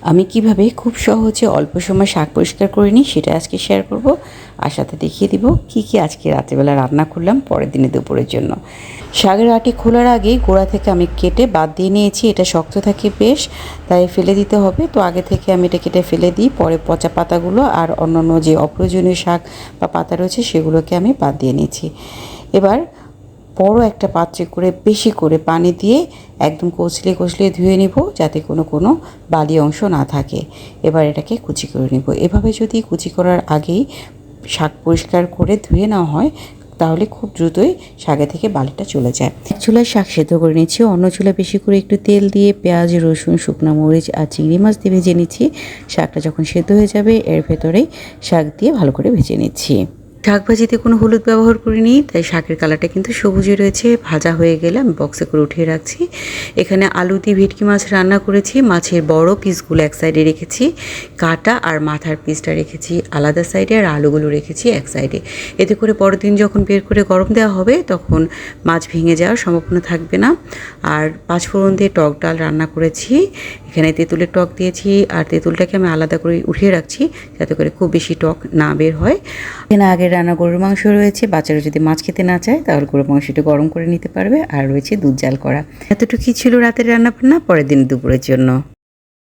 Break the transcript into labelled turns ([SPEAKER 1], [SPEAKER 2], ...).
[SPEAKER 1] আমি কিভাবে খুব সহজে অল্প সময় শাক পরিষ্কার করে নিই সেটা আজকে শেয়ার করব, আর সাথে দেখিয়ে দিব কি কি আজকে রাতেরবেলা রান্না করলাম পরের দিনে দুপুরের জন্য। শাকের আটি খোলার আগেই গোড়া থেকে আমি কেটে বাদ দিয়ে নিয়েছি, এটা শক্ত থাকে বেশ, তাই ফেলে দিতে হবে। তো আগে থেকে আমি এটা কেটে ফেলে দিই, পরে পচা পাতাগুলো আর অন্যান্য যে অপ্রয়োজনীয় শাক বা পাতা রয়েছে সেগুলোকে আমি বাদ দিয়ে নিয়েছি। এবার বড় একটা পাত্রে করে বেশি করে পানি দিয়ে একদম কচলিয়ে ধুয়ে নিব, যাতে কোনো বালি অংশ না থাকে। এবার এটাকে কুচি করে নিব। এভাবে যদি কুচি করার আগেই শাক পরিষ্কার করে ধুয়ে নেওয়া হয় তাহলে খুব দ্রুতই শাকে থেকে বালিটা চলে যায়। এক চুলায় শাক সেদ্ধ করে নিচ্ছি, অন্য চুলায় বেশি করে একটু তেল দিয়ে পেঁয়াজ, রসুন, শুকনো মরিচ আর চিংড়ি মাছ দিয়ে ভেজে নিচ্ছি। শাকটা যখন সেদ্ধ হয়ে যাবে এর ভেতরেই শাক দিয়ে ভালো করে ভেজে নিচ্ছি। শাক ভাজিতে কোনো হলুদ ব্যবহার করিনি, তাই শাকের কালারটা কিন্তু সবুজই রয়েছে। ভাজা হয়ে গেলে আমি বক্সে করে উঠিয়ে রাখছি। এখানে আলু দিয়ে ভেটকি মাছ রান্না করেছি। মাছের বড় পিসগুলো এক সাইডে রেখেছি, কাটা আর মাথার পিসটা রেখেছি আলাদা সাইডে, আর আলুগুলো রেখেছি এক সাইডে। এতে করে পরের দিন যখন বের করে গরম দেওয়া হবে তখন মাছ ভেঙে যাওয়ার সম্ভাবনা থাকবে না। আর পাঁচফোড়ন দিয়ে টক ডাল রান্না করেছি। এখানে তেঁতুলের টক দিয়েছি, আর তেঁতুলটাকে আমি আলাদা করে উঠিয়ে রাখছি যাতে করে খুব বেশি টক না বের হয়। এখানে আগের রান্না গরুর মাংস রয়েছে, বাচ্চারা যদি মাছ খেতে না চায় তাহলে গরুর মাংসটা গরম করে নিতে পারবে, আর রয়েছে দুধ জাল করা। এতটুকুই ছিল রাতের রান্না বান্না পরের দিন দুপুরের জন্য।